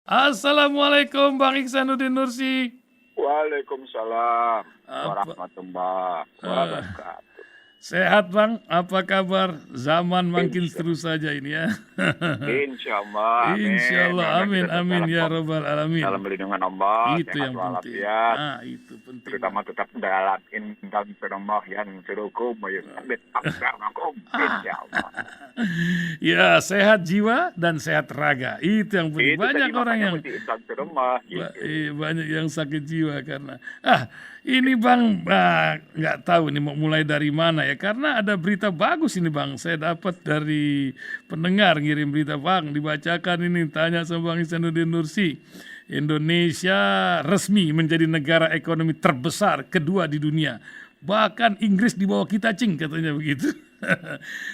Assalamualaikum Bang Ihsanuddin Nursi. Waalaikumsalam Apa, warahmatullahi eh, wabarakatuh. sehat Bang? Apa kabar? Zaman makin Insya, seru saja ini ya. insya Allah, Insya amin. Allah, Mudah-mudahan amin, kita amin dalam ya Rabbal dalam Alamin. lindungan Allah, Itu sehat yang penting. walafiat, Ah, itu penting Bang. terutama tetap dalam intan Allah yang serukum, sabit akdamakum, insya Allah. Ya, sehat jiwa dan sehat raga. Itu yang penting. Itu tadi Banyak orang makanya yang mesti intan Allah, gitu. banyak yang sakit jiwa karena ini Bang, nggak tahu nih mau mulai dari mana ya, karena ada berita bagus ini Bang, saya dapat dari pendengar ngirim berita Bang, dibacakan ini, tanya sama Bang Ihsanuddin Nursi. Indonesia resmi menjadi negara ekonomi terbesar kedua di dunia, bahkan Inggris di bawah kita cing, katanya begitu.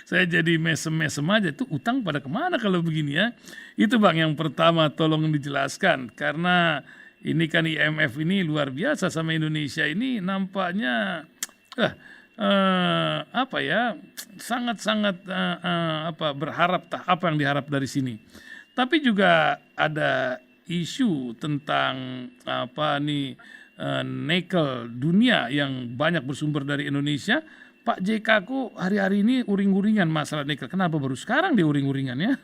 Saya jadi mesem-mesem aja, tuh utang pada kemana kalau begini ya. Itu Bang yang pertama, tolong dijelaskan, karena ini kan IMF ini luar biasa sama Indonesia ini, nampaknya apa ya, sangat-sangat apa berharap apa yang diharap dari sini. Tapi juga ada isu tentang apa nih, nikel dunia yang banyak bersumber dari Indonesia. Pak JK ku hari-hari ini uring-uringan masalah nikel. Kenapa baru sekarang dia uring-uringannya?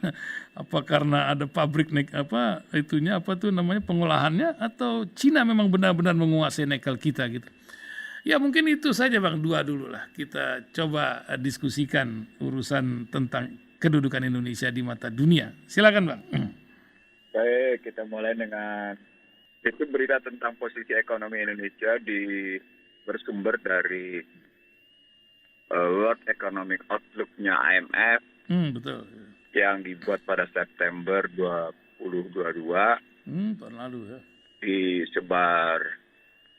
Apa karena ada pabrik apa itunya, apa tuh namanya, pengolahannya, atau Cina memang benar-benar menguasai nikel kita gitu? Ya mungkin itu saja Bang, dua dulu lah. Kita coba diskusikan urusan tentang kedudukan Indonesia di mata dunia. Silakan Bang. Baik, kita mulai dengan itu berita tentang posisi ekonomi Indonesia bersumber dari World Economic Outlook-nya IMF Betul. yang dibuat pada September 2022, Tahun lalu ya. disebar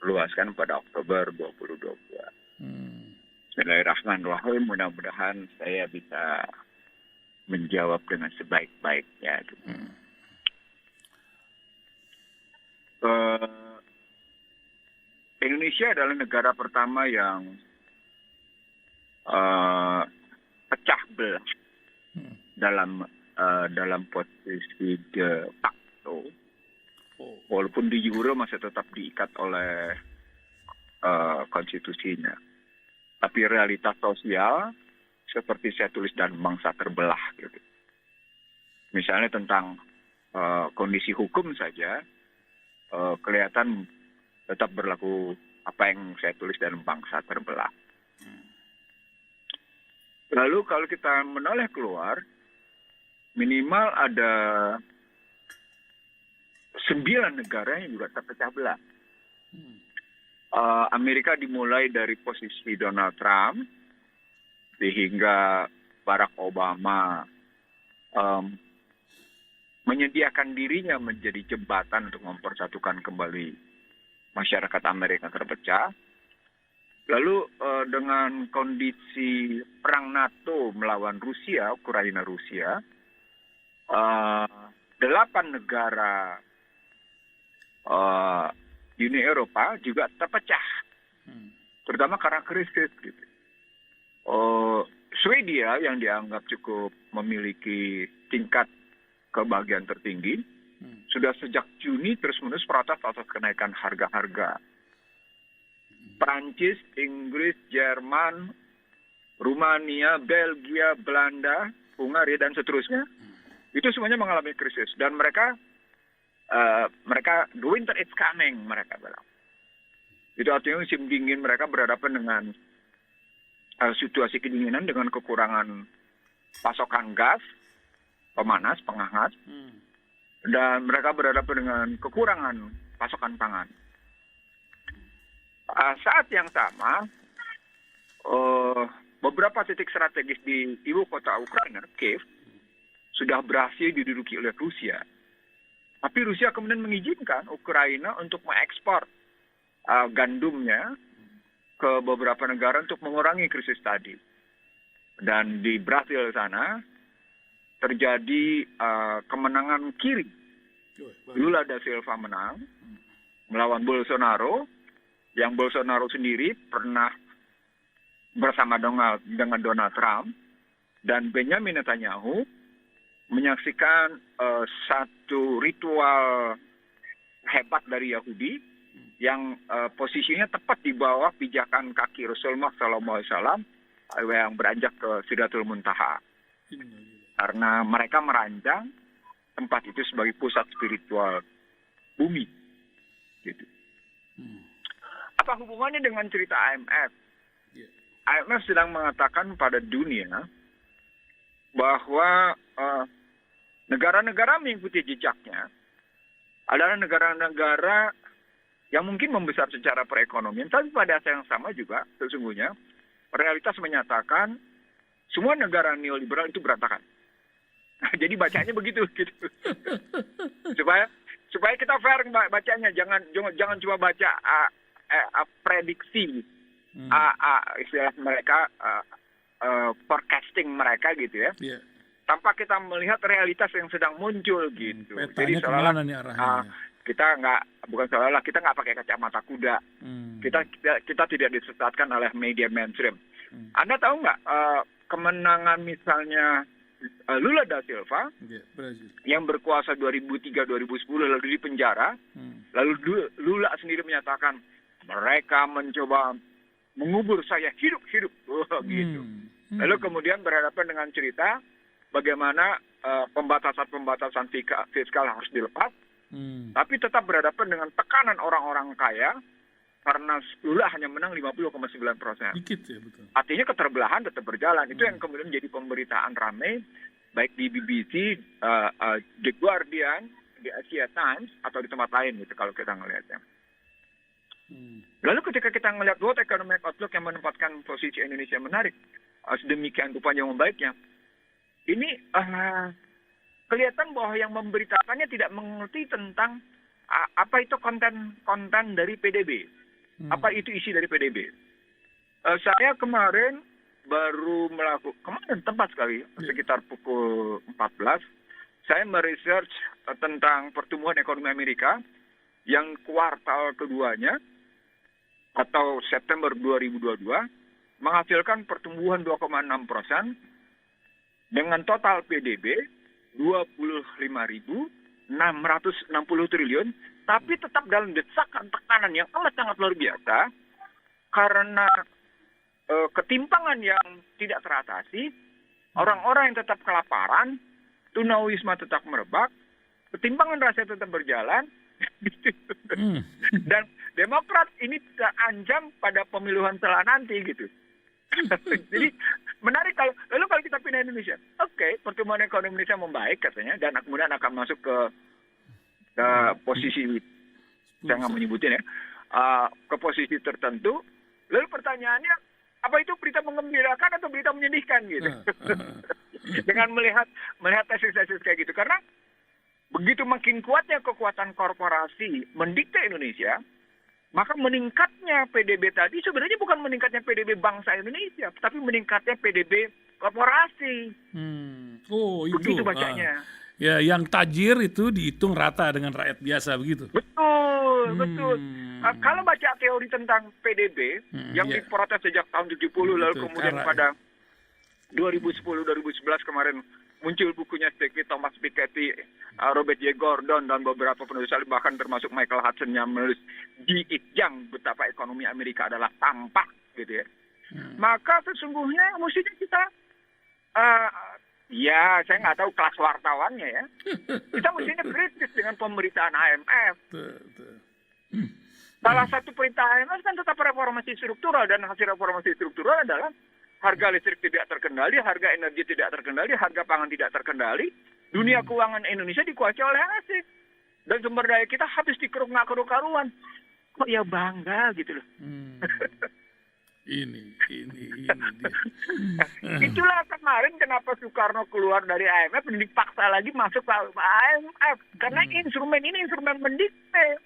luaskan pada Oktober 2022. Bismillahirrahmanirrahim, mudah-mudahan saya bisa menjawab dengan sebaik-baiknya. Indonesia adalah negara pertama yang pecah belah dalam posisi de facto, walaupun di Euro masih tetap diikat oleh konstitusinya. Tapi realitas sosial seperti saya tulis dan bangsa terbelah gitu. Misalnya tentang kondisi hukum saja kelihatan tetap berlaku apa yang saya tulis dalam bangsa terbelah. Lalu kalau kita menoleh keluar, minimal ada 9 negara yang juga terpecah belah. Amerika dimulai dari posisi Donald Trump sehingga Barack Obama menyediakan dirinya menjadi jembatan untuk mempersatukan kembali masyarakat Amerika terpecah. Lalu dengan kondisi perang NATO melawan Rusia, Ukraina-Rusia, 8 negara Uni Eropa juga terpecah, terutama karena krisis. Gitu. Swedia yang dianggap cukup memiliki tingkat kebahagiaan tertinggi, sudah sejak Juni terus-menerus protes atas kenaikan harga-harga. Prancis, Inggris, Jerman, Rumania, Belgia, Belanda, Hungaria, dan seterusnya, itu semuanya mengalami krisis. Dan mereka the winter is coming, mereka bilang. Itu artinya musim dingin, mereka berhadapan dengan situasi kedinginan dengan kekurangan pasokan gas, pemanas, penghangat, dan mereka berhadapan dengan kekurangan pasokan pangan. Saat yang sama, beberapa titik strategis di ibu kota Ukraina, Kiev, sudah berhasil diduduki oleh Rusia. Tapi Rusia kemudian mengizinkan Ukraina untuk mengekspor gandumnya ke beberapa negara untuk mengurangi krisis tadi. Dan di Brasil sana terjadi kemenangan kiri. Lula da Silva menang melawan Bolsonaro, yang Bolsonaro sendiri pernah bersama dengan Donald Trump, dan Benjamin Netanyahu menyaksikan satu ritual hebat dari Yahudi yang posisinya tepat di bawah pijakan kaki Rasulullah SAW yang beranjak ke Sidratul Muntaha. Karena mereka merancang tempat itu sebagai pusat spiritual bumi. Gitu. Apa hubungannya dengan cerita IMF? IMF sedang mengatakan pada dunia bahwa negara-negara mengikuti jejaknya adalah negara-negara yang mungkin membesar secara perekonomian, tapi pada saat yang sama juga sesungguhnya realitas menyatakan semua negara neoliberal itu berantakan. Jadi bacanya begitu gitu. supaya kita fair bacanya, jangan cuma baca prediksi istilah mereka forecasting mereka gitu ya. Yeah. Tanpa kita melihat realitas yang sedang muncul gitu. Jadi seolah kita nggak pakai kacamata kuda. Kita tidak disesatkan oleh media mainstream. Anda tahu nggak kemenangan misalnya Lula da Silva yang berkuasa 2003-2010 lalu di penjara, lalu Lula sendiri menyatakan mereka mencoba mengubur saya hidup-hidup, gitu. Lalu kemudian berhadapan dengan cerita bagaimana pembatasan-pembatasan fiskal harus dilepas, tapi tetap berhadapan dengan tekanan orang-orang kaya karena Lula hanya menang 50,9%. Dikit ya, betul. Artinya keterbelahan tetap berjalan. Itu yang kemudian menjadi pemberitaan ramai, baik di BBC, The Guardian, di Asia Times, atau di tempat lain gitu kalau kita ngelihatnya. Lalu ketika kita melihat World Economic Outlook yang menempatkan posisi Indonesia menarik, sedemikian rupanya membaiknya, ini kelihatan bahwa yang memberitakannya tidak mengerti tentang apa itu konten dari PDB. Apa itu isi dari PDB? Saya kemarin baru kemarin tepat sekali, sekitar pukul 14, saya meresearch tentang pertumbuhan ekonomi Amerika yang kuartal keduanya, atau September 2022, menghasilkan pertumbuhan 2,6% dengan total PDB 25.660 triliun, tapi tetap dalam desakan tekanan yang sangat luar biasa karena ketimpangan yang tidak teratasi, orang-orang yang tetap kelaparan, tunawisma tetap merebak, ketimpangan rasa tetap berjalan, dan Demokrat ini terancam pada pemilihan setelah nanti gitu. Jadi menarik lalu kalau kita pindah Indonesia, pertumbuhan ekonomi Indonesia membaik katanya dan kemudian akan masuk ke posisi, saya nggak menyebutnya ya, ke posisi tertentu. Lalu pertanyaannya, apa itu berita mengembirakan atau berita menyedihkan gitu? Dengan melihat tesis-tesis kayak gitu, karena begitu makin kuatnya kekuatan korporasi mendikte Indonesia, maka meningkatnya PDB tadi sebenarnya bukan meningkatnya PDB bangsa Indonesia, tapi meningkatnya PDB korporasi. Begitu bacanya. Ya, yang tajir itu dihitung rata dengan rakyat biasa begitu. Betul. Kalau baca teori tentang PDB yang diprotes sejak tahun 70 lalu kemudian pada 2010-2011 kemarin muncul bukunya Thomas Piketty, Robert J. Gordon, dan beberapa penulis lain, bahkan termasuk Michael Hudson yang menulis Ji It Jung, betapa ekonomi Amerika adalah tampak gitu ya. Maka sesungguhnya mestinya kita saya nggak tahu kelas wartawannya ya. Kita mestinya kritis dengan pemberitaan IMF. Salah satu perintah IMF kan tetap reformasi struktural, dan hasil reformasi struktural adalah harga listrik tidak terkendali, harga energi tidak terkendali, harga pangan tidak terkendali. Dunia keuangan Indonesia dikuasai oleh asing. Dan sumber daya kita habis dikeruk nggak karu-karuan. Kok ya bangga gitu loh. Ini dia. Itulah kemarin kenapa Soekarno keluar dari IMF dan dipaksa lagi masuk ke IMF. Karena instrumen ini instrumen mendikte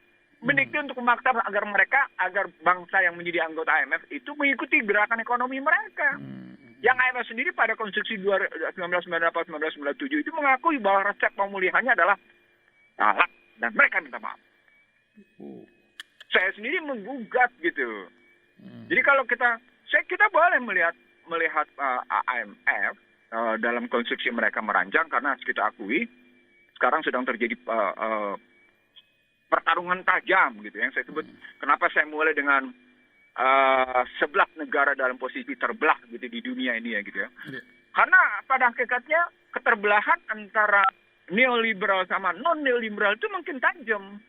untuk memaksa agar bangsa yang menjadi anggota IMF itu mengikuti gerakan ekonomi mereka. Yang IMF sendiri pada konstruksi 1998-1997 itu mengakui bahwa resep pemulihannya adalah salah dan mereka minta maaf. Saya sendiri menggugat gitu. Jadi kalau kita boleh melihat IMF dalam konstruksi mereka merancang, karena kita akui sekarang sedang terjadi pertarungan tajam gitu. Yang saya sebut, kenapa saya mulai dengan 11 negara dalam posisi terbelah gitu di dunia ini ya gitu ya. Karena pada hakikatnya keterbelahan antara neoliberal sama non neoliberal itu makin tajam.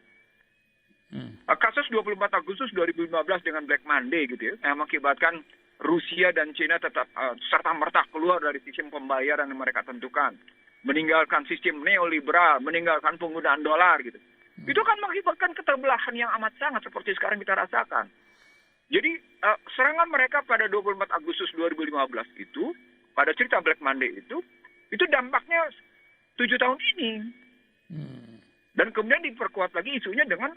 Kasus 24 Agustus 2015 dengan Black Monday gitu ya, yang mengakibatkan Rusia dan China tetap serta-merta keluar dari sistem pembayaran yang mereka tentukan, meninggalkan sistem neoliberal, meninggalkan penggunaan dolar gitu. Itu kan mengakibatkan keterbelahan yang amat sangat seperti sekarang kita rasakan. Jadi serangan mereka pada 24 Agustus 2015 itu, pada cerita Black Monday itu dampaknya 7 tahun ini. Dan kemudian diperkuat lagi isunya dengan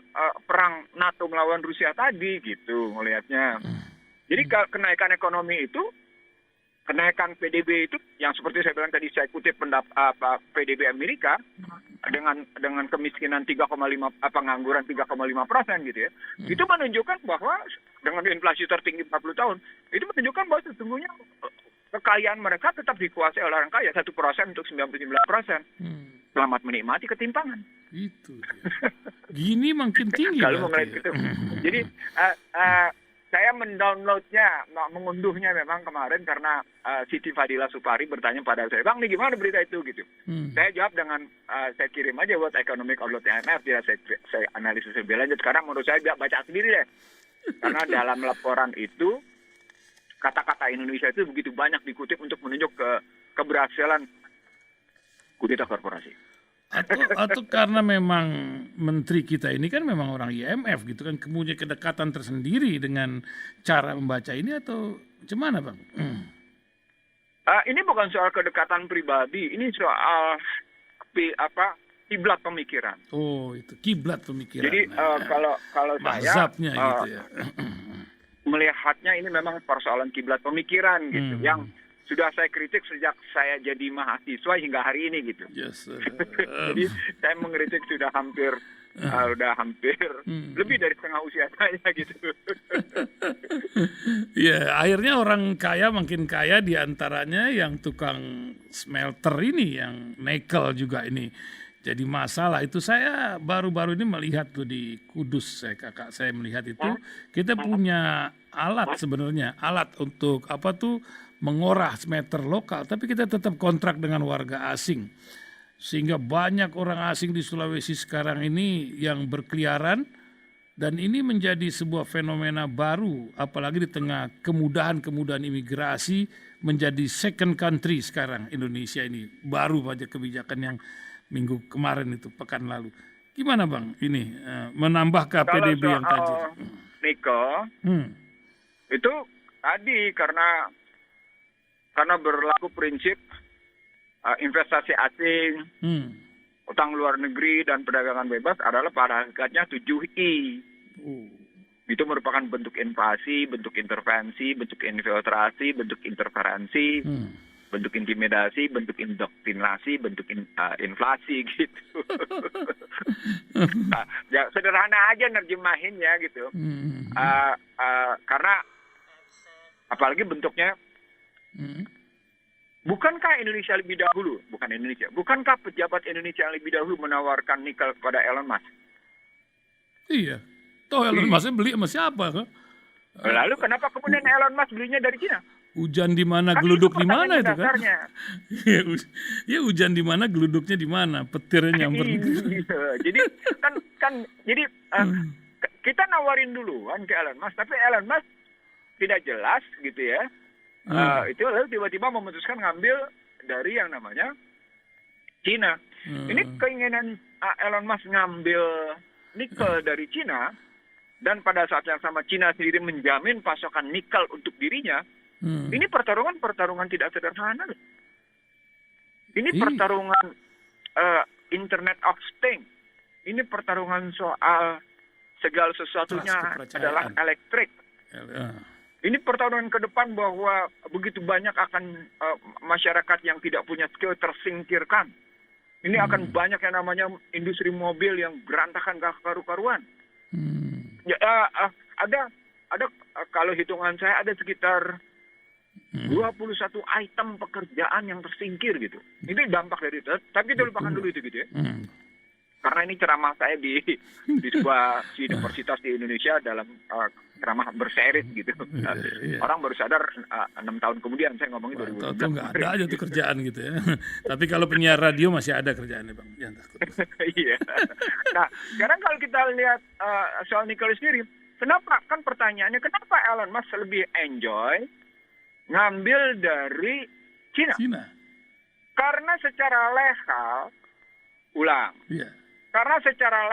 perang NATO melawan Rusia tadi gitu melihatnya. Jadi kenaikan ekonomi itu, kenaikan PDB itu yang seperti saya bilang tadi, saya kutip PDB Amerika dengan kemiskinan 3,5, pengangguran 3,5% gitu ya. Itu menunjukkan bahwa dengan inflasi tertinggi 40 tahun, itu menunjukkan bahwa sesungguhnya kekayaan mereka tetap dikuasai oleh orang kaya, 1% untuk 99%. Selamat menikmati ketimpangan. Itu. Gini makin tinggi. Kalau mengenai itu. Jadi saya mendownloadnya, mengunduhnya memang kemarin karena Siti Fadila Supari bertanya pada saya, Bang, ini gimana berita itu gitu. Saya jawab dengan saya kirim aja buat Economic Outlook IMF, dia saya analisis lebih lanjut. Sekarang menurut saya baca sendiri deh. Karena dalam laporan itu kata-kata Indonesia itu begitu banyak dikutip untuk menunjuk keberhasilan kudeta korporasi. Atau karena memang menteri kita ini kan memang orang IMF gitu kan, kemudian kedekatan tersendiri dengan cara membaca ini, atau gimana Bang? Ini bukan soal kedekatan pribadi, ini soal kiblat pemikiran. Oh, itu kiblat pemikiran. Jadi kalau saya mazhabnya gitu ya. Melihatnya ini memang persoalan kiblat pemikiran gitu, yang sudah saya kritik sejak saya jadi mahasiswa hingga hari ini gitu. Yes, Jadi saya mengkritik sudah hampir lebih dari setengah usia saya gitu. Ya, akhirnya orang kaya makin kaya, diantaranya yang tukang smelter ini, yang nikel juga ini jadi masalah. Itu saya baru-baru ini melihat tuh di Kudus, kakak saya melihat itu, kita punya alat sebenarnya, alat untuk apa tuh, mengolah smelter lokal, tapi kita tetap kontrak dengan warga asing. Sehingga banyak orang asing di Sulawesi sekarang ini yang berkeliaran, dan ini menjadi sebuah fenomena baru, apalagi di tengah kemudahan imigrasi, menjadi second country sekarang Indonesia ini. Baru saja kebijakan yang minggu kemarin itu, pekan lalu. Gimana Bang ini menambah ke PDB yang tadi? Nikel, itu tadi karena berlaku prinsip investasi asing, utang luar negeri, dan perdagangan bebas adalah pada hakikatnya 7I. Itu merupakan bentuk invasi, bentuk intervensi, bentuk infiltrasi, bentuk interferensi, bentuk intimidasi, bentuk indoktrinasi, bentuk inflasi gitu. Nah, ya, sederhana aja nerjemahinnya gitu. Karena apalagi bentuknya, bukankah pejabat Indonesia yang lebih dahulu menawarkan nikel kepada Elon Musk? Iya. Toh Elon Musk beli sama siapa? Lalu kenapa kemudian Elon Musk belinya dari Cina? Hujan di mana, geluduk di mana itu kan? Ya, hujan di mana, geluduknya di mana, petirnya nyamper. Jadi kita nawarin duluan ke Elon Musk, tapi Elon Musk tidak jelas gitu ya. Itu lalu tiba-tiba memutuskan ngambil dari yang namanya Cina. Ini keinginan Elon Musk ngambil nikel dari Cina, dan pada saat yang sama Cina sendiri menjamin pasokan nikel untuk dirinya. Ini pertarungan tidak sederhana. Ini pertarungan Internet of Things. Ini pertarungan soal segala sesuatunya adalah elektrik. Ini pertarungan ke depan bahwa begitu banyak akan masyarakat yang tidak punya skill tersingkirkan. Ini akan banyak yang namanya industri mobil yang berantakan gak karu-karuan. Ada kalau hitungan saya ada sekitar 21 item pekerjaan yang tersingkir gitu. Itu dampak dari itu. Tapi kita lupakan dulu itu gitu ya. Karena ini ceramah saya di sebuah universitas di Indonesia dalam ceramah berserit gitu. Orang baru sadar 6 tahun kemudian saya ngomongin 2012. Tahu nggak ada aja tuh kerjaan gitu ya. Tapi kalau penyiar radio masih ada kerjaannya Bang, jangan takut. Iya. Nah, sekarang kalau kita lihat soal nikel sendiri, kenapa? Kan pertanyaannya, kenapa Elon Musk lebih enjoy ngambil dari Cina? Karena secara karena secara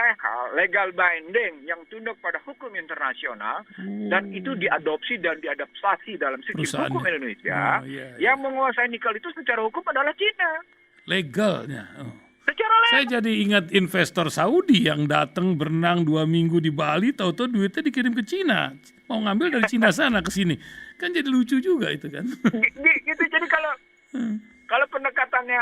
legal binding yang tunduk pada hukum internasional dan itu diadopsi dan diadaptasi dalam sistem hukum Indonesia, yang menguasai nikel itu secara hukum adalah Cina. Legalnya. Secara legal. Saya jadi ingat investor Saudi yang datang berenang 2 minggu di Bali, tahu-tahu duitnya dikirim ke Cina. Mau ngambil dari Cina sana ke sini. Kan jadi lucu juga itu kan. Gitu, jadi kalau pendekatannya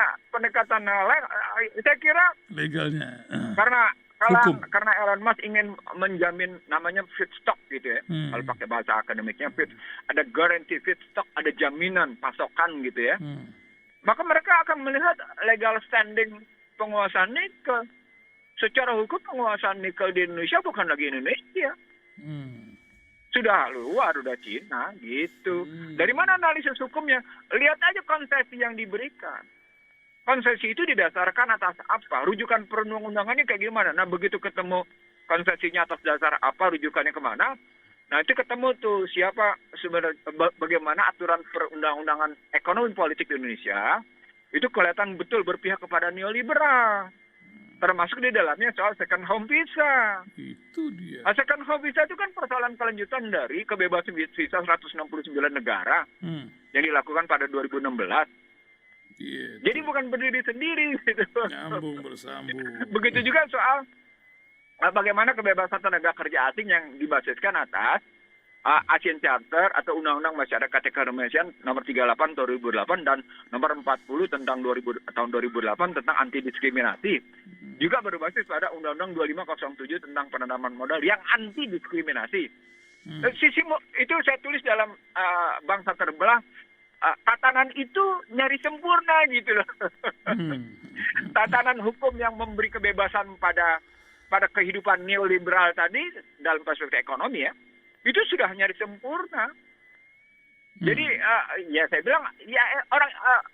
saya kira legalnya. Karena Elon Musk ingin menjamin namanya feedstock gitu ya. Kalau pakai bahasa akademiknya ada guarantee feedstock, ada jaminan pasokan gitu ya. Maka mereka akan melihat legal standing penguasaan nikel. Secara hukum penguasaan nikel di Indonesia bukan lagi Indonesia. Sudah luar, udah Cina gitu. Dari mana analisis hukumnya? Lihat aja konsesi yang diberikan. Konsesi itu didasarkan atas apa? Rujukan perundang-undangannya kayak gimana? Nah, begitu ketemu konsesinya atas dasar apa, rujukannya kemana? Nah, itu ketemu tuh siapa sebenarnya, bagaimana aturan perundang-undangan ekonomi politik di Indonesia itu kelihatan betul berpihak kepada neoliberal. Termasuk di dalamnya soal second home visa. Itu dia. Second home visa itu kan persoalan kelanjutan dari kebebasan visa 169 negara yang dilakukan pada 2016. Jadi bukan berdiri sendiri. Gitu. Nyambung bersambung. Begitu juga soal bagaimana kebebasan tenaga kerja asing yang dibasiskan atas ASEAN Charter atau Undang-Undang Masyarakat Keindonesiaan nomor 38 tahun 2008 dan nomor 40 tahun 2008 tentang anti diskriminasi. Juga berbasis pada Undang-Undang 2507 tentang penanaman modal yang anti diskriminasi. Itu saya tulis dalam Bangsa Terbelah. Tatanan itu nyari sempurna gitu loh. Tatanan hukum yang memberi kebebasan pada kehidupan neoliberal tadi dalam perspektif ekonomi ya. Itu sudah nyari sempurna. Jadi ya saya bilang ya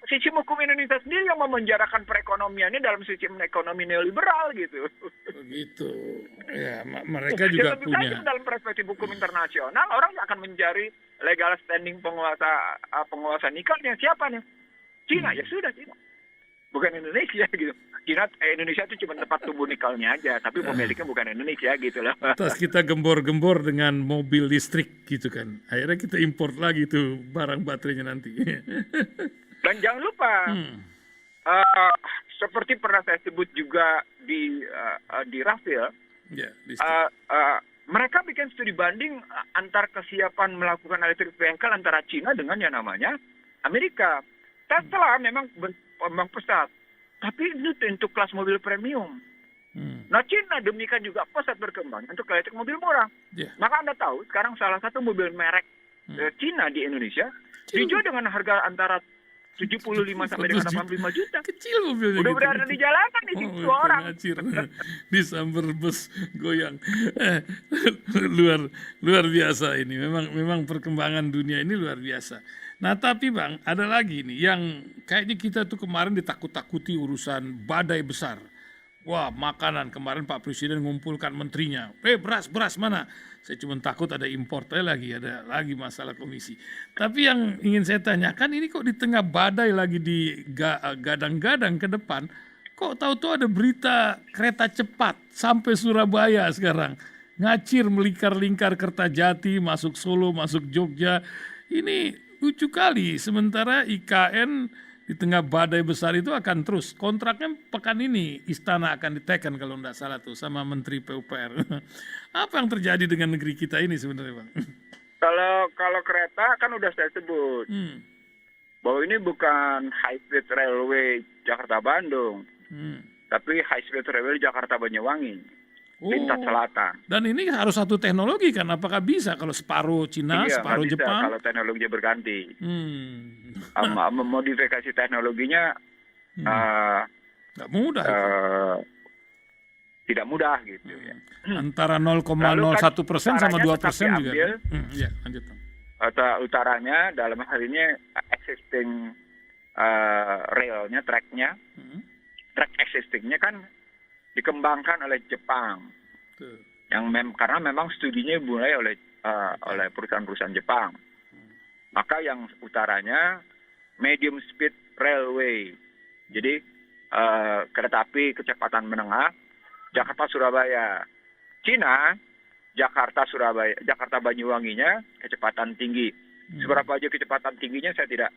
sistem hukum Indonesia sendiri yang memenjarakan perekonomiannya dalam sistem ekonomi neoliberal gitu. Begitu. Ya, mereka juga punya. Dalam perspektif hukum internasional orang akan mencari legal standing penguasa nikelnya siapa nih? Cina ya sudah Cina. Bukan Indonesia gitu. Indonesia itu cuma tempat tumbuh nikelnya aja, tapi pemiliknya bukan Indonesia gitu loh. Terus kita gembor-gembor dengan mobil listrik gitu kan. Akhirnya kita import lagi tuh barang baterainya nanti. Dan jangan lupa, seperti pernah saya sebut juga di Rafil, mereka bikin studi banding antar kesiapan melakukan electric vehicle antara Cina dengan yang namanya Amerika. Tesla memang pesat, tapi itu untuk kelas mobil premium. Nah, Cina demikian juga pesat berkembang untuk elektrik mobil murah. Maka Anda tahu sekarang salah satu mobil merek Cina di Indonesia dijual dengan harga antara 75 sampai dengan 85 juta. Kecil mobilnya. Udah berada di jalanan di situ orang. Disamber bus goyang. Luar biasa ini. Memang perkembangan dunia ini luar biasa. Nah tapi Bang, ada lagi nih yang kayaknya kita tuh kemarin ditakut-takuti urusan badai besar. Wah, makanan kemarin Pak Presiden ngumpulkan menterinya. Beras mana? Saya cuma takut ada importnya ada lagi masalah komisi. Tapi yang ingin saya tanyakan ini kok di tengah badai lagi gadang-gadang ke depan, kok tahu-tahu ada berita kereta cepat sampai Surabaya sekarang. Ngacir melingkar-lingkar Kertajati, masuk Solo, masuk Jogja. Ini lucu kali, sementara IKN di tengah badai besar itu akan terus. Kontraknya pekan ini Istana akan diteken kalau tidak salah tuh sama Menteri PUPR. Apa yang terjadi dengan negeri kita ini sebenarnya Bang? Kalau kereta kan udah saya sebut bahwa ini bukan high speed railway Jakarta Bandung, tapi high speed railway Jakarta Banyuwangi. lintas selatan. Dan ini harus satu teknologi kan? Apakah bisa kalau separuh Cina, Iya, nggak separuh bisa Jepang? kalau teknologinya berganti. Hmm. Memodifikasi teknologinya Nggak mudah itu. tidak mudah gitu ya. Antara Lalu kan 0,01% sama utaranya 2% tetap juga. diambil, Ya, lanjut. atau utaranya dalam hal ini existing railnya, tracknya, Hmm, track existingnya kan dikembangkan oleh Jepang, tuh. karena memang studinya dimulai oleh perusahaan-perusahaan Jepang. Maka yang utaranya medium speed railway, jadi kereta api kecepatan menengah Jakarta Surabaya. Cina Jakarta Surabaya, Jakarta Banyuwanginya kecepatan tinggi. Seberapa aja kecepatan tingginya saya tidak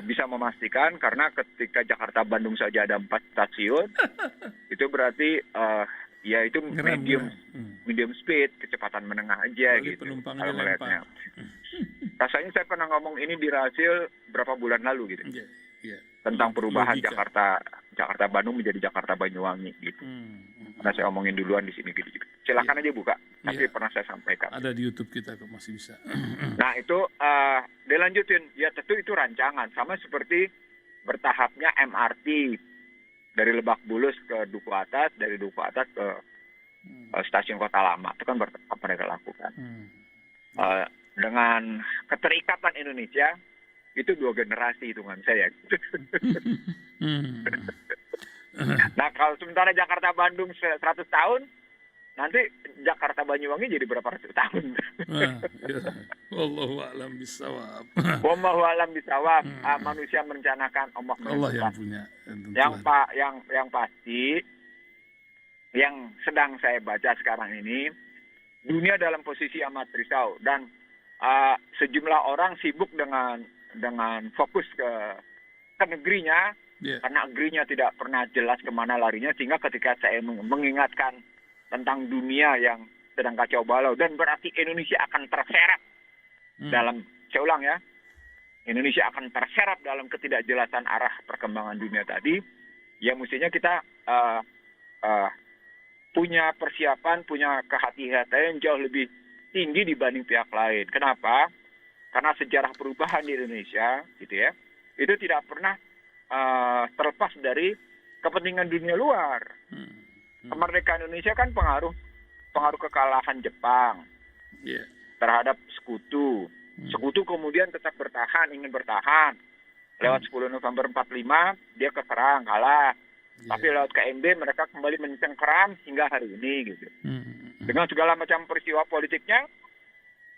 bisa memastikan, karena ketika Jakarta Bandung saja ada 4 stasiun, itu berarti ya itu medium speed, kecepatan menengah aja Kali gitu. penumpangnya Kalau melihatnya. lempar. Rasanya saya pernah ngomong ini di Rasil berapa bulan lalu gitu. Iya. Tentang perubahan Logika. Jakarta Bandung menjadi Jakarta Banyuwangi gitu. Karena saya omongin duluan di sini gitu. Silakan aja buka. Nanti pernah saya sampaikan. Ada di YouTube kita kok, masih bisa. Nah itu dilanjutin. Ya tentu itu rancangan. Sama seperti bertahapnya MRT dari Lebak Bulus ke Duku Atas, dari Duku Atas ke stasiun Kota Lama. Itu kan bertahap mereka lakukan. Dengan keterikatan Indonesia, itu 2 generasi hitungan saya. Nah kalau sementara Jakarta Bandung 100 tahun, nanti Jakarta Banyuwangi jadi berapa ratus tahun. Wallahu a'lam bishawab. Wallahu a'lam bishawab. Manusia merencanakan, Allah yang punya. Yang pasti, yang sedang saya baca sekarang ini, dunia dalam posisi amat risau, dan sejumlah orang sibuk dengan fokus ke negerinya. Karena negerinya tidak pernah jelas kemana larinya, sehingga ketika saya mengingatkan tentang dunia yang sedang kacau balau, dan berarti Indonesia akan terseret dalam, saya ulang ya, Indonesia akan terseret dalam ketidakjelasan arah perkembangan dunia tadi, ya mestinya kita punya persiapan, punya kehati-hatian yang jauh lebih tinggi dibanding pihak lain. Kenapa? Karena sejarah perubahan di Indonesia, gitu ya, itu tidak pernah terlepas dari kepentingan dunia luar. Kemerdekaan Indonesia kan pengaruh kekalahan Jepang terhadap sekutu. Sekutu kemudian tetap ingin bertahan. Lewat 10 November 45 dia keserang, kalah. Tapi lewat KMB mereka kembali mencengkeram hingga hari ini gitu. Dengan segala macam peristiwa politiknya,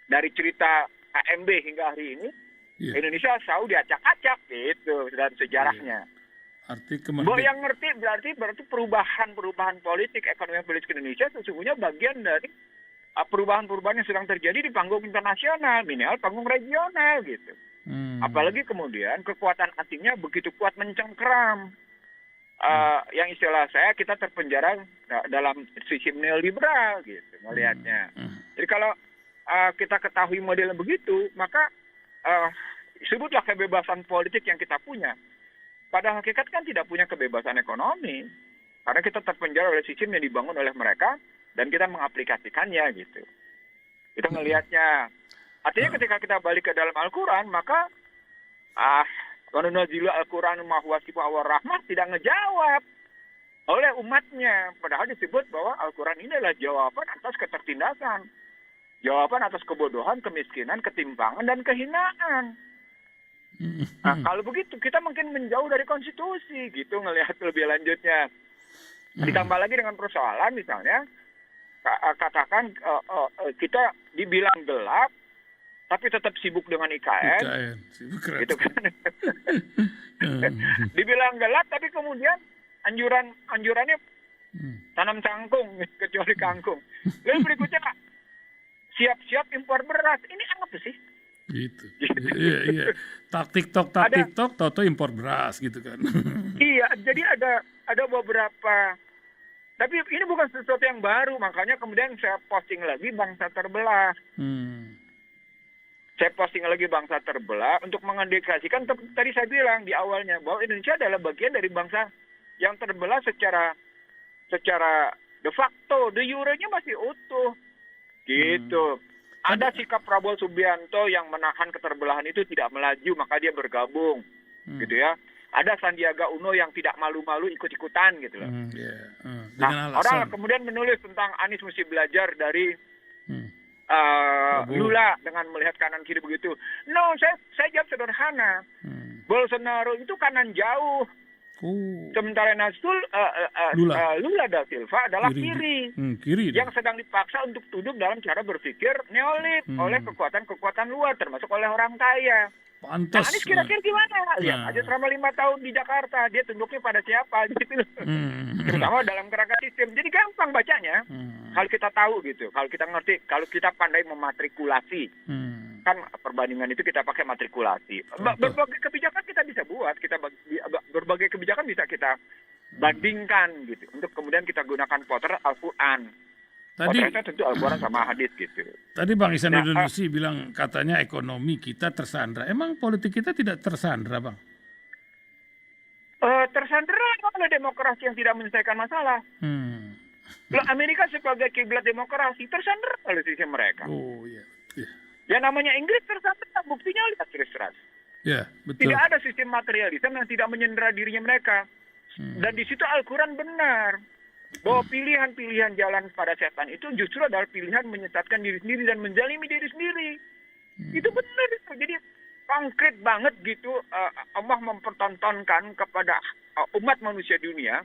dari cerita KMB hingga hari ini, Indonesia selalu diacak-acak gitu dan sejarahnya. Yang ngerti berarti perubahan politik, ekonomi politik Indonesia sesungguhnya bagian dari perubahan-perubahan yang sedang terjadi di panggung internasional, minimal panggung regional gitu. Apalagi kemudian kekuatan asingnya begitu kuat mencengkeram. Yang istilah saya, kita terpenjara dalam sistem neoliberal gitu melihatnya. Jadi kalau kita ketahui model begitu, maka sebutlah kebebasan politik yang kita punya. Pada hakikat kan tidak punya kebebasan ekonomi. Karena kita terpenjara oleh sistem yang dibangun oleh mereka, dan kita mengaplikasikannya gitu. Kita ngelihatnya. Artinya ketika kita balik ke dalam Al-Quran, maka Nazilu Al-Quran mahwasifu awar rahmah tidak ngejawab oleh umatnya. Padahal disebut bahwa Al-Quran ini adalah jawaban atas ketertindasan. Jawaban atas kebodohan, kemiskinan, ketimpangan, dan kehinaan. Nah, kalau begitu kita mungkin menjauh dari konstitusi gitu ngelihat lebih lanjutnya. Ditambah lagi dengan persoalan misalnya, katakan kita dibilang gelap, tapi tetap sibuk dengan IKN. Gitu kan. Dibilang gelap, tapi kemudian anjurannya tanam kangkung, kecuali kangkung. Lalu berikutnya, siap-siap impor beras. Ini apa sih? Gitu. Iya. TikTok, toto impor beras gitu kan. Iya, jadi ada beberapa. Tapi ini bukan sesuatu yang baru, makanya kemudian saya posting lagi bangsa terbelah. Saya posting lagi bangsa terbelah untuk mengindikasikan, tadi saya bilang di awalnya bahwa Indonesia adalah bagian dari bangsa yang terbelah secara secara de facto, de jure-nya masih utuh. Gitu. Ada sikap Prabowo Subianto yang menahan keterbelahan itu tidak melaju, maka dia bergabung. Gitu ya. Ada Sandiaga Uno yang tidak malu-malu ikut-ikutan gitu loh. Dengan Nah, orang alasan. kemudian menulis tentang Anies mesti belajar dari Prabowo. Lula dengan melihat kanan kiri begitu. No, saya jawab sederhana. Bolsonaro itu kanan jauh. Sementara Lula da Silva adalah kiri. Kiri Yang sedang dipaksa untuk duduk dalam cara berpikir neolit oleh kekuatan-kekuatan luar, termasuk oleh orang kaya. Pantas. Nah, Anies kira-kira gimana? Lihat aja selama 5 tahun di Jakarta, dia tunduknya pada siapa gitu loh. Terutama dalam kerangka sistem. Jadi gampang bacanya. Kalau kita tahu gitu, kalau kita ngerti, kalau kita pandai mematrikulasi. Kan perbandingan itu kita pakai matrikulasi. Berbagai kebijakan kita bisa buat, berbagai kebijakan bisa kita bandingkan gitu. Untuk kemudian kita gunakan potret Al-Quran. Potretnya tentu Al-Quran sama hadis gitu. Tadi Bang Ihsanuddin Nursi bilang katanya ekonomi kita tersandra. Emang politik kita tidak tersandra, Bang? Tersandra oleh demokrasi yang tidak menyelesaikan masalah. Loh, Amerika sebagai kiblat demokrasi tersandra oleh sistem mereka. Oh iya. Yang namanya Inggris tersandra, buktinya lihat Strauss. Ya, betul. Tidak ada sistem materialisme yang tidak menyandera dirinya mereka. Dan di situ Al-Quran benar. Bahwa pilihan-pilihan jalan pada setan itu justru adalah pilihan menyesatkan diri sendiri dan menjalimi diri sendiri. Itu benar itu. Jadi konkret banget gitu Allah mempertontonkan kepada umat manusia dunia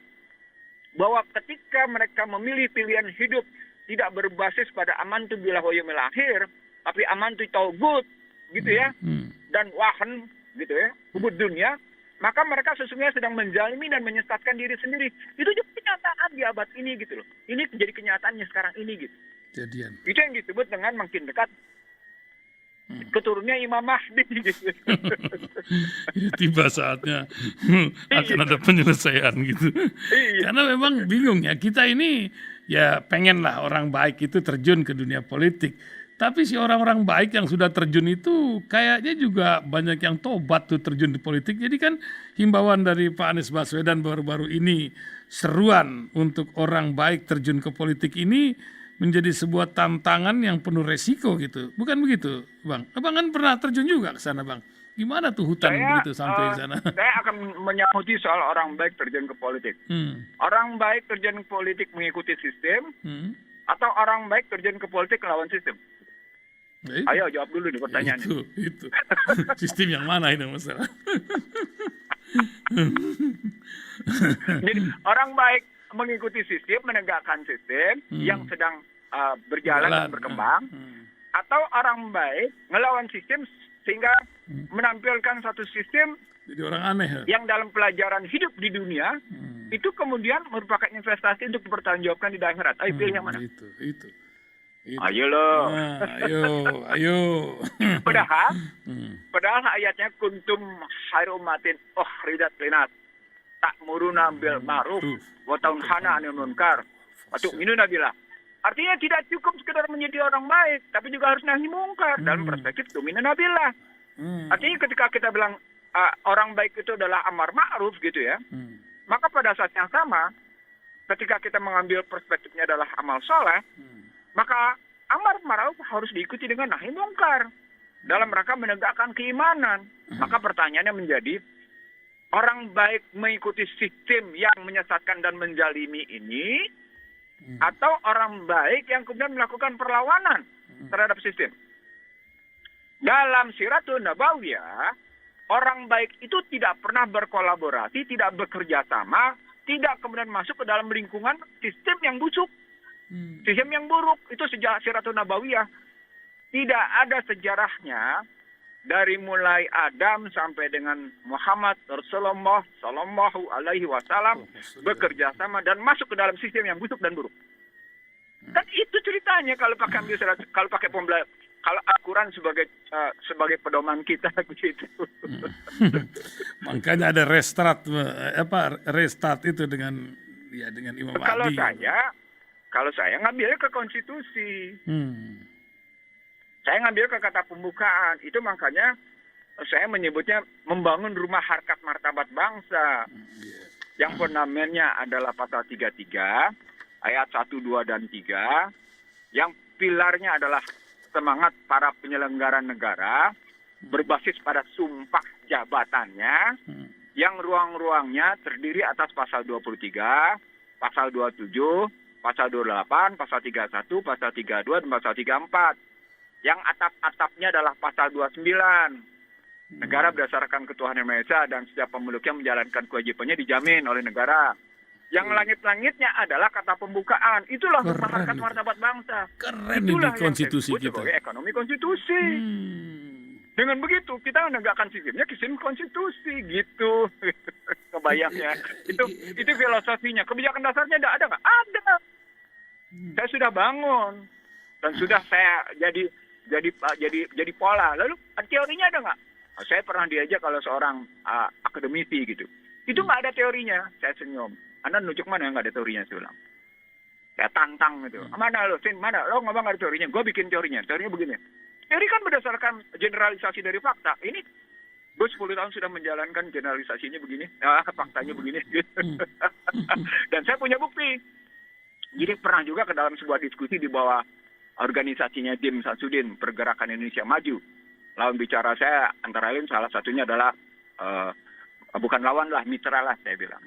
bahwa ketika mereka memilih pilihan hidup tidak berbasis pada amantu billah wa yaumil akhir, tapi amantu taugut gitu ya, dan wahan gitu ya, hubud dunia, maka mereka sesungguhnya sedang menjalimi dan menyesatkan diri sendiri. Itu juga kenyataan di abad ini gitu loh. Ini menjadi kenyataannya sekarang ini gitu. Jadian. Itu yang disebut dengan makin dekat keturunnya Imam Mahdi gitu. Ya, tiba saatnya akan ada penyelesaian gitu. Karena memang bingung ya, kita ini ya pengen lah orang baik itu terjun ke dunia politik. Tapi si orang-orang baik yang sudah terjun itu kayaknya juga banyak yang tobat tuh terjun di politik. Jadi kan himbauan dari Pak Anies Baswedan baru-baru ini, seruan untuk orang baik terjun ke politik ini menjadi sebuah tantangan yang penuh resiko gitu. Bukan begitu, Bang? Abang kan pernah terjun juga ke sana, Bang. Gimana tuh hutan begitu sampai di sana? Saya akan menyangkuti soal orang baik terjun ke politik. Orang baik terjun ke politik mengikuti sistem, atau orang baik terjun ke politik melawan sistem? Ayo jawab dulu nih pertanyaannya. Itu. Sistem yang mana ini masalah? Jadi orang baik mengikuti sistem, menegakkan sistem yang sedang berjalan dan berkembang, atau orang baik melawan sistem sehingga menampilkan satu sistem jadi orang aneh yang dalam pelajaran hidup di dunia itu kemudian merupakan investasi untuk dipertanggungjawabkan di akhirat. Ayo pilih yang mana? Itu. Ayo loh. Ayo. Padahal ayatnya kuntum khairu ummatin ukhrijat linnas ta'muruna bil ma'ruf wa tanhauna 'anil munkar wa tu'minuna billah. Artinya tidak cukup sekedar menjadi orang baik, tapi juga harus nahi mungkar dalam perspektif tu'minuna billah. Artinya ketika kita bilang orang baik itu adalah amar ma'ruf gitu ya, maka pada saat yang sama ketika kita mengambil perspektifnya adalah amal soleh, maka amar ma'ruf harus diikuti dengan nahi mungkar dalam rangka menegakkan keimanan. Maka pertanyaannya menjadi, orang baik mengikuti sistem yang menyesatkan dan menjalimi ini, atau orang baik yang kemudian melakukan perlawanan terhadap sistem? Dalam Siratun Nabawiyah, orang baik itu tidak pernah berkolaborasi, tidak bekerja sama, tidak kemudian masuk ke dalam lingkungan sistem yang busuk. Sistem yang buruk itu sejak Siratun Nabawiyah. Tidak ada sejarahnya dari mulai Adam sampai dengan Muhammad Rasulullah Sallallahu Alaihi Wasallam bekerja sama dan masuk ke dalam sistem yang busuk dan buruk. Kan itu ceritanya kalau pakai kalau Al-Quran sebagai pedoman kita begitu. Makanya ada restart itu dengan Imam Mahdi. Kalau saya ngambilnya ke konstitusi. Saya ngambil ke kata pembukaan. Itu makanya saya menyebutnya membangun rumah harkat martabat bangsa. Yang fundamennya adalah pasal 33, ayat 1, 2, dan 3. Yang pilarnya adalah semangat para penyelenggara negara berbasis pada sumpah jabatannya, yang ruang-ruangnya terdiri atas pasal 23, pasal 27, pasal 28, pasal 31, pasal 32, dan pasal 34. Yang atap-atapnya adalah pasal 29. Negara berdasarkan ketuhanan Yang Maha Esa dan setiap pemeluknya menjalankan kewajibannya dijamin oleh negara. Yang langit-langitnya adalah kata pembukaan. Itulah harkat martabat bangsa. Keren Itulah ini konstitusi yang disebut kita. sebagai ekonomi konstitusi. Dengan begitu kita menegakkan sistemnya sistem konstitusi gitu. Kebayangnya. Itu filosofinya. Kebijakan dasarnya ada nggak? Ada. Saya sudah bangun dan sudah saya jadi pola. Lalu teorinya ada nggak? Saya pernah diajak kalau seorang akademisi gitu. Itu nggak ada teorinya. Saya senyum. Anda nunjuk mana yang nggak ada teorinya? Saya bilang. Saya tantang gitu. Mana lo? Mana? Lo ngomong nggak ada teorinya? Gue bikin teorinya. Teorinya begini. Teori kan berdasarkan generalisasi dari fakta. Ini gue 10 tahun sudah menjalankan generalisasinya begini. Faktanya begini. Dan saya punya bukti. Jadi pernah juga ke dalam sebuah diskusi di bawah organisasinya Dim Samsudin, Pergerakan Indonesia Maju. Lawan bicara saya antara lain salah satunya adalah bukan lawan lah, mitra lah saya bilang.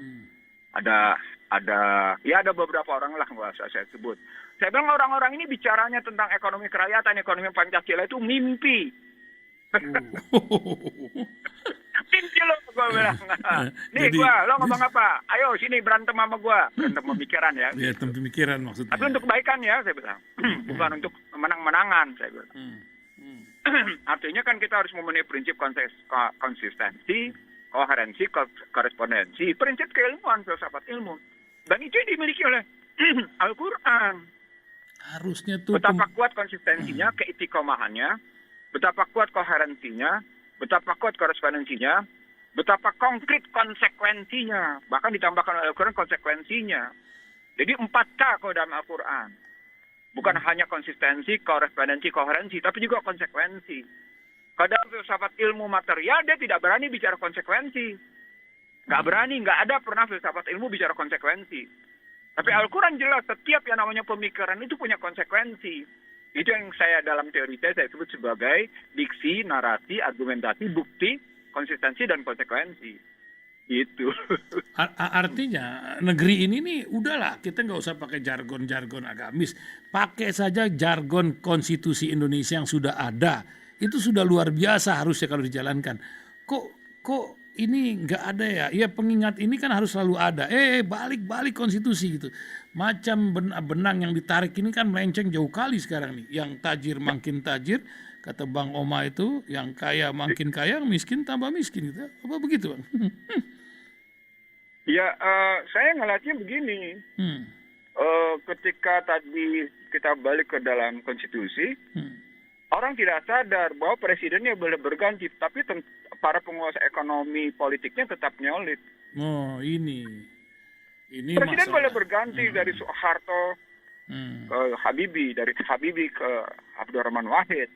Ada beberapa orang lah nggak usah saya sebut. Saya bilang orang-orang ini bicaranya tentang ekonomi kerakyatan, ekonomi Pancasila itu mimpi. Mimpi lo, gue bilang. Nih lo ngomong apa? Ayo sini berantem sama gue. Berantem pemikiran ya. Iya, pemikiran maksudnya. Tapi untuk kebaikan ya, saya bilang. Bukan untuk menang-menangan, saya bilang. Artinya kan kita harus memenuhi prinsip konsistensi, koherensi, korespondensi, prinsip keilmuan, filsafat ilmu. Dan itu dimiliki oleh Al-Quran. Harusnya tuh betapa kuat konsistensinya, keitikomahannya, betapa kuat koherensinya, betapa kuat korespondensinya, betapa konkret konsekuensinya. Bahkan ditambahkan oleh Al-Quran konsekuensinya. Jadi 4K kalau dalam Al-Quran. Bukan hanya konsistensi, korespondensi, koherensi, tapi juga konsekuensi. Kadang filsafat ilmu material, dia tidak berani bicara konsekuensi. Nggak berani, nggak ada pernah filsafat ilmu bicara konsekuensi. Tapi Al-Quran jelas, setiap yang namanya pemikiran itu punya konsekuensi. Itu yang saya dalam teori saya sebut sebagai diksi, narasi, argumentasi, bukti, konsistensi, dan konsekuensi. Itu. Artinya negeri ini nih udahlah, kita nggak usah pakai jargon-jargon agamis, pakai saja jargon konstitusi Indonesia yang sudah ada. Itu sudah luar biasa harusnya kalau dijalankan. Kok ini nggak ada ya? Ya pengingat ini kan harus selalu ada. Balik konstitusi gitu. Macam benang yang ditarik ini kan melenceng jauh kali sekarang nih. Yang tajir makin tajir, kata Bang Oma itu, yang kaya makin kaya, miskin tambah miskin gitu. Apa begitu, Bang? Ya, saya ngelihatnya begini. Ketika tadi kita balik ke dalam konstitusi, orang tidak sadar bahwa presidennya boleh berganti, tapi para penguasa ekonomi politiknya tetap nyolid. Oh, ini presiden masalah. boleh berganti dari Soeharto ke Habibie, dari Habibie ke Abdurrahman Wahid,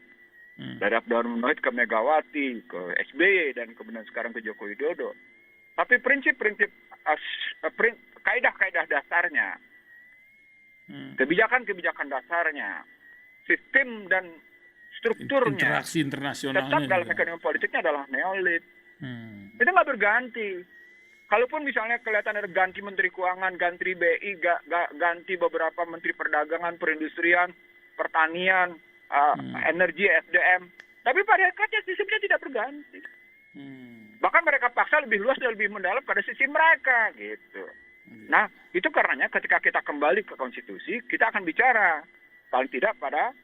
dari Abdurrahman Wahid ke Megawati, ke SBY, dan kemudian sekarang ke Joko Widodo. Tapi prinsip-prinsip, kaidah-kaidah dasarnya, kebijakan-kebijakan dasarnya, sistem dan strukturnya, interaksi internasionalnya tetap dalam juga. ekonomi politiknya adalah neolib. Itu nggak berganti. Kalaupun misalnya kelihatan ada ganti Menteri Keuangan, ganti BI, ganti beberapa Menteri Perdagangan, Perindustrian, Pertanian, Energi, SDM, tapi pada hakikatnya sistemnya tidak berganti. Bahkan mereka paksa lebih luas dan lebih mendalam pada sisi mereka gitu. Nah, itu karenanya ketika kita kembali ke konstitusi, kita akan bicara paling tidak pada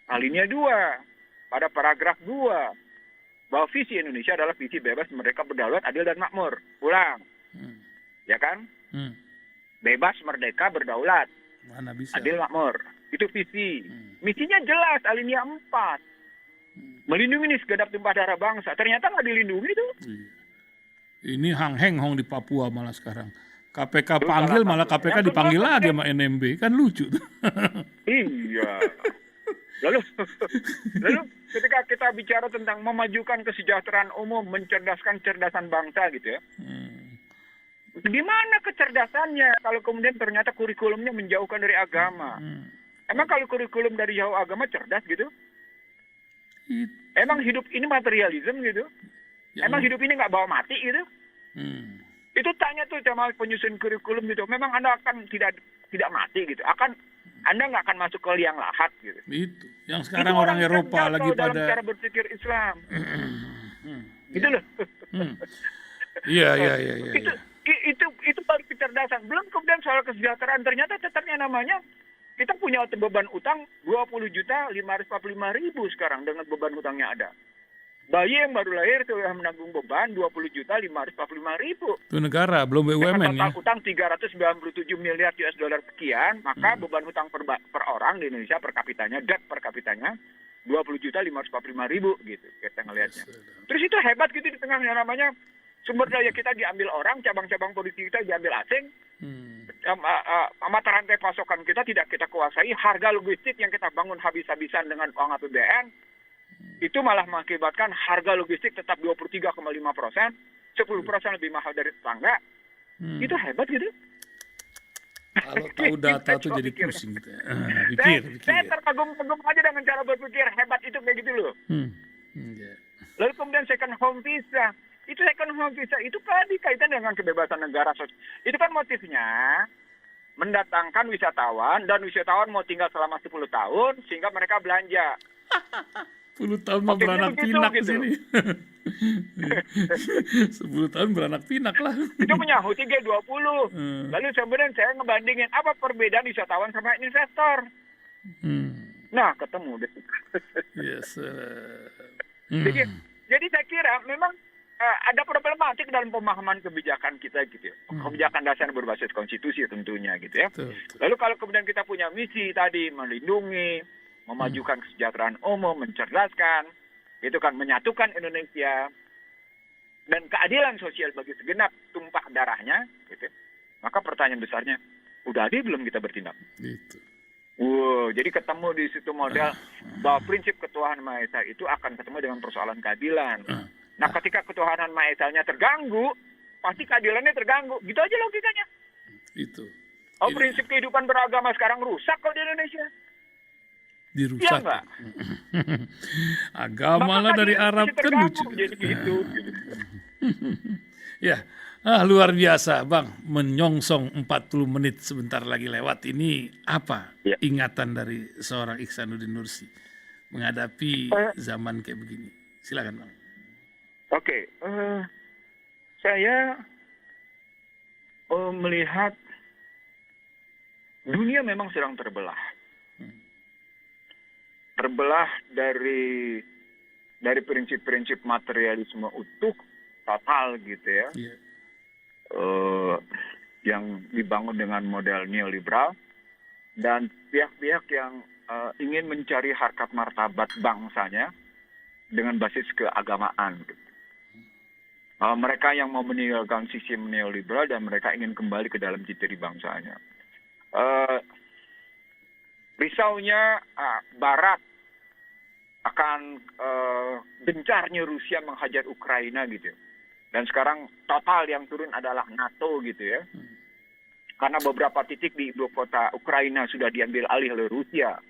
alinea 2, pada paragraf 2, bahwa visi Indonesia adalah visi bebas, merdeka, berdaulat, adil, dan makmur. Ulang. Ya kan? Bebas, merdeka, berdaulat, Mana bisa. adil, makmur. Itu visi. Misinya jelas, alinea 4. Melindungi nih segenap tumpah darah bangsa. Ternyata nggak dilindungi tuh. Ini hang-heng di Papua malah sekarang. KPK panggil malah KPK dipanggil lagi sama NMB. Kan lucu tuh. Iya. Lalu ketika kita bicara tentang memajukan kesejahteraan umum, mencerdaskan cerdasan bangsa gitu ya. Di mana kecerdasannya kalau kemudian ternyata kurikulumnya menjauhkan dari agama? Emang kalau kurikulum dari jauh agama cerdas gitu? It- Emang hidup ini materialisme gitu? yang- Emang hidup ini nggak bawa mati gitu? Hmm. Itu tanya tuh sama penyusun kurikulum gitu. Memang Anda akan tidak mati gitu. Anda nggak akan masuk ke liang lahat gitu. Itu yang sekarang Itu orang Eropa cerdas lagi loh dalam pada cara berpikir Islam. Gitu loh. iya iya iya iya itu itu baru kecerdasan. Belum kemudian soal kesejahteraan. Ternyata tetapnya namanya kita punya beban utang 20.545.000 sekarang dengan beban utangnya ada. Bayi yang baru lahir sudah menanggung beban 20.545.000. itu negara belum Dengan BUMN ya. total utang 397 miliar US dollar sekian, maka beban hutang per orang di Indonesia per kapitanya, debt per kapitanya 20.545.000 gitu kita ngelihatnya. Terus itu hebat gitu di tengahnya namanya sumber daya kita diambil orang, cabang-cabang produksi kita diambil asing, mata rantai pasokan kita tidak kita kuasai, harga logistik yang kita bangun habis-habisan dengan uang APBN, itu malah mengakibatkan harga logistik tetap 23,5%, 10% lebih mahal dari tetangga. Itu hebat gitu. Kalau tahu data tuh jadi pusing gitu ya. Pikir. Saya terkagum-kagum aja dengan cara berpikir hebat itu kayak gitu loh. Iya. Lalu kemudian second home visa. Itu second home visa itu kan dikaitan dengan kebebasan negara. Itu kan motifnya mendatangkan wisatawan dan wisatawan mau tinggal selama 10 tahun sehingga mereka belanja. 10 tahun mah Motifnya beranak begitu, pinak di gitu. sini. 10 tahun beranak pinak lah. Itu menyahuti G20. Lalu kemudian saya ngebandingin apa perbedaan wisatawan sama investor. Nah, ketemu deh. Yes. Jadi saya kira memang ada problematik dalam pemahaman kebijakan kita gitu ya. Kebijakan dasar berbasis konstitusi tentunya gitu ya. Betul. Lalu kalau kemudian kita punya misi tadi melindungi, memajukan kesejahteraan umum, mencerdaskan, itu kan menyatukan Indonesia dan keadilan sosial bagi segenap tumpah darahnya, gitu. Maka pertanyaan besarnya, udah adil belum kita bertindak? Gitu. Wow, jadi ketemu di situ model bahwa prinsip ketuhanan Maha Esa itu akan ketemu dengan persoalan keadilan. Nah, ketika ketuhanan Maha Esanya terganggu, pasti keadilannya terganggu. Gitu aja logikanya. Itu. Oh, prinsip kehidupan beragama sekarang rusak kok di Indonesia. Dirusak. Iya nggak? Agama lah dari Arab kan lucu. Jadi gitu. Ya, luar biasa Bang. Menyongsong 40 menit sebentar lagi lewat ini apa Ya. ingatan dari seorang Ihsanuddin Nursi menghadapi zaman kayak begini? Silakan Bang. Oke, saya melihat dunia memang sedang terbelah. Terbelah dari prinsip-prinsip materialisme utuh total gitu ya, Iya. yang dibangun dengan model neoliberal dan pihak-pihak yang ingin mencari harkat martabat bangsanya dengan basis keagamaan. Gitu. Mereka yang mau meninggalkan sistem neoliberal dan mereka ingin kembali ke dalam ciri bangsanya. Risaunya Barat akan gencarnya Rusia menghajar Ukraina gitu. Dan sekarang total yang turun adalah NATO gitu ya. Karena beberapa titik di ibu kota Ukraina sudah diambil alih oleh Rusia.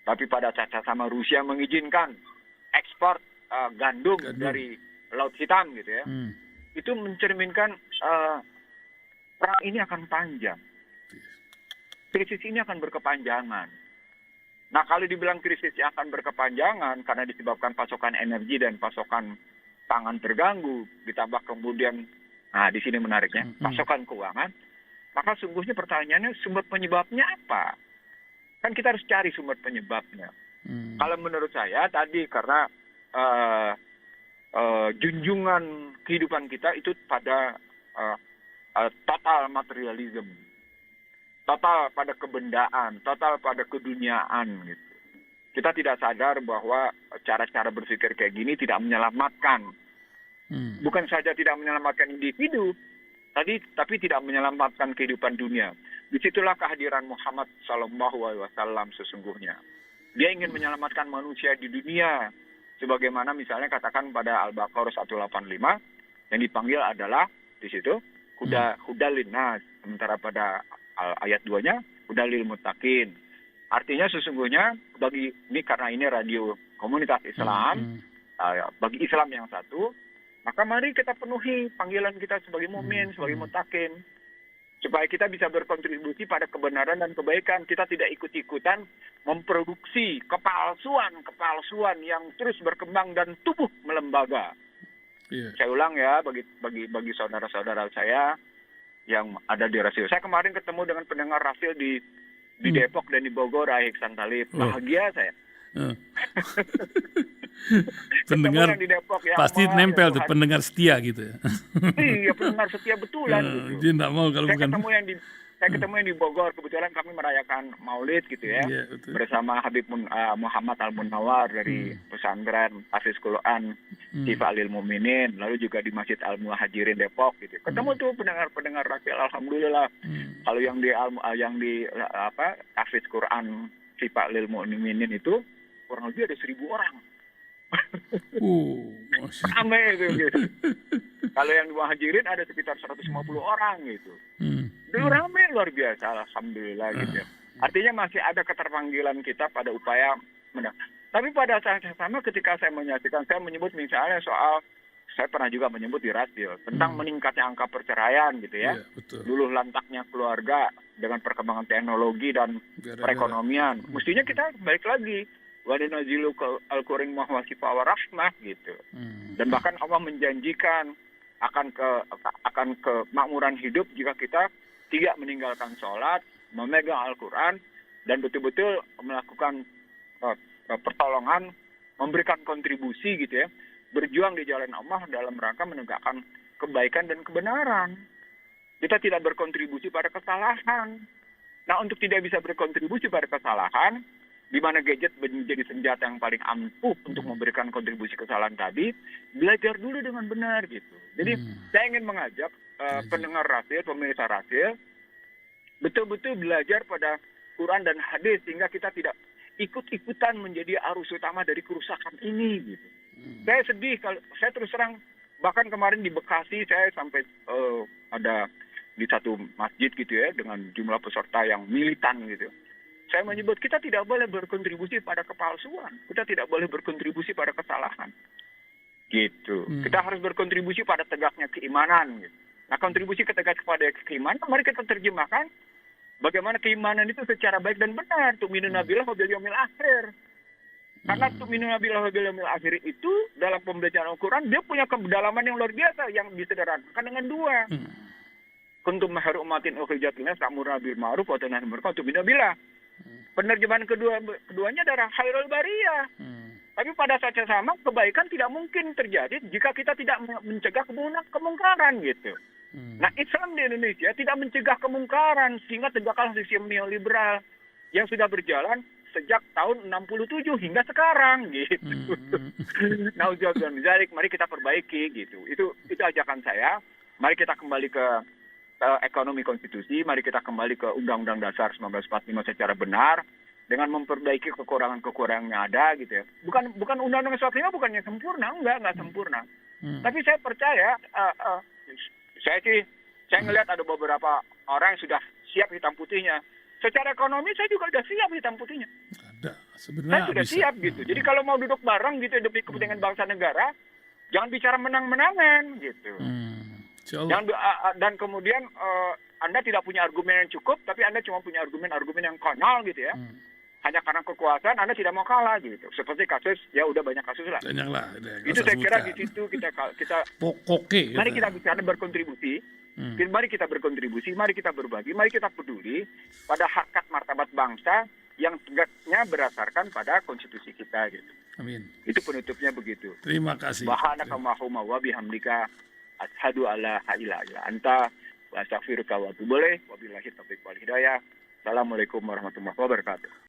Tapi pada saat sama Rusia mengizinkan ekspor gandum dari Laut Hitam gitu ya. Itu mencerminkan perang ini akan panjang. Krisis ini akan berkepanjangan. Nah, kalau dibilang krisis yang akan berkepanjangan karena disebabkan pasokan energi dan pasokan pangan terganggu, ditambah kemudian, nah di sini menariknya, pasokan keuangan, maka sungguhnya pertanyaannya sumber penyebabnya apa? Kan kita harus cari sumber penyebabnya. Kalau menurut saya tadi karena junjungan kehidupan kita itu pada total materialism. Total pada kebendaan, total pada keduniaan gitu. Kita tidak sadar bahwa cara-cara berpikir kayak gini tidak menyelamatkan. Bukan saja tidak menyelamatkan individu, tapi tidak menyelamatkan kehidupan dunia. Disitulah kehadiran Muhammad SAW sesungguhnya. Dia ingin menyelamatkan manusia di dunia. Sebagaimana misalnya katakan pada Al-Baqarah 185, yang dipanggil adalah di situ hudalin nas. Sementara pada ayat 2-nya hudalil muttaqin. Artinya sesungguhnya karena ini radio komunitas Islam, bagi Islam yang satu, maka mari kita penuhi panggilan kita sebagai mukmin, sebagai muttaqin, supaya kita bisa berkontribusi pada kebenaran dan kebaikan. Kita tidak ikut-ikutan memproduksi kepalsuan yang terus berkembang dan tumbuh melembaga. Saya ulang ya, bagi saudara-saudara saya yang ada di Rasil. Saya kemarin ketemu dengan pendengar Rasil di Depok dan di Bogor, Ihsan Talib. Bahagia saya. Pendengar yang di Depok, ya pasti Allah, nempel ya tuh, pendengar setia gitu ya. Iya, pendengar setia betulan gitu. Dia nggak mau kalau bukan. Saya ketemu yang di Bogor, kebetulan kami merayakan Maulid gitu ya, bersama Habib Muhammad Al-Munawar dari pesantren Hafiz Quran Syifa Lil Muminin, lalu juga di Masjid Al-Muhajirin Depok gitu. Ketemu tuh pendengar Rasil, alhamdulillah. Kalau yang di Hafiz Quran Syifa Lil Muminin itu kurang lebih ada 1.000 orang. Ramai gitu. Kalau yang di Muhajirin ada sekitar 150 orang gitu. Dulu ramai luar biasa, alhamdulillah gitu. Artinya masih ada keterpanggilan kita pada upaya Tapi pada saat yang sama ketika saya menyaksikan, saya menyebut misalnya soal, saya pernah juga menyebut di radio tentang meningkatnya angka perceraian gitu ya. Dulu lantaknya keluarga dengan perkembangan teknologi dan perekonomian. Mestinya kita balik lagi. Wa nazilu al-Qur'an wa sifaa wa rahmah gitu. Dan bahkan Allah menjanjikan akan kemakmuran hidup jika kita tidak meninggalkan sholat, memegang Al-Quran, dan betul-betul melakukan pertolongan, memberikan kontribusi gitu ya, berjuang di jalan Allah dalam rangka menegakkan kebaikan dan kebenaran. Kita tidak berkontribusi pada kesalahan. Nah, untuk tidak bisa berkontribusi pada kesalahan, di mana gadget menjadi senjata yang paling ampuh untuk memberikan kontribusi kesalahan tadi, belajar dulu dengan benar gitu. Jadi saya ingin mengajak pendengar Rasil, pemirsa Rasil, betul-betul belajar pada Quran dan hadis sehingga kita tidak ikut-ikutan menjadi arus utama dari kerusakan ini gitu. Saya sedih kalau saya terus terang, bahkan kemarin di Bekasi saya sampai ada di satu masjid gitu ya dengan jumlah peserta yang militan gitu. Saya menyebut kita tidak boleh berkontribusi pada kepalsuan, kita tidak boleh berkontribusi pada kesalahan, gitu. Kita harus berkontribusi pada tegaknya keimanan. Gitu. Nah, kontribusi kepada keimanan, mari kita terjemahkan bagaimana keimanan itu secara baik dan benar. Tu'minuna billahi wa bil yaumil akhir. Karena tu'minuna billahi wa bil yaumil akhir itu dalam pembelajaran Al-Quran dia punya kedalaman yang luar biasa yang disederhanakan dengan dua. Kuntum khairu ummatin ukhrijat linnas ta'muruna bil ma'ruf wa tanhauna 'anil munkar wa tu'minuna billah. Penerjemahan keduanya adalah khairul bariyah. Tapi pada saat yang sama, kebaikan tidak mungkin terjadi jika kita tidak mencegah kemungkaran gitu. Nah, Islam di Indonesia tidak mencegah kemungkaran sehingga tegaklah sistem neoliberal yang sudah berjalan sejak tahun 67 hingga sekarang gitu. Nah, mari kita perbaiki gitu. Itu ajakan saya. Mari kita kembali ke ekonomi konstitusi, mari kita kembali ke Undang-Undang Dasar 1945 secara benar dengan memperbaiki kekurangan-kekurangan yang ada gitu ya. Bukan Undang-Undang 1945 bukannya sempurna, enggak sempurna. Tapi saya percaya saya ngelihat ada beberapa orang yang sudah siap hitam putihnya. Secara ekonomi saya juga sudah siap hitam putihnya. Ada, sebenarnya saya sudah siap gitu. Jadi kalau mau duduk bareng gitu demi kepentingan bangsa negara, jangan bicara menang-menangan gitu. Dan kemudian Anda tidak punya argumen yang cukup, tapi Anda cuma punya argumen-argumen yang konyol gitu ya. Hanya karena kekuasaan Anda tidak mau kalah gitu. Seperti kasus, ya udah banyak kasus lah. Banyak lah. Itu saya kira di situ kita Pokoke. Mari kita bisa berkontribusi. Mari kita berkontribusi, mari kita berbagi, mari kita peduli pada harkat martabat bangsa yang tegaknya berdasarkan pada konstitusi kita gitu. Amin. Itu penutupnya begitu. Terima kasih. Subhanakallahumma wa bihamdika asyhadu alla ilaha illa anta wa astaghfiruka wa atubu ilaik. Wabillahi taufiq wal hidayah. Assalamualaikum warahmatullahi wabarakatuh.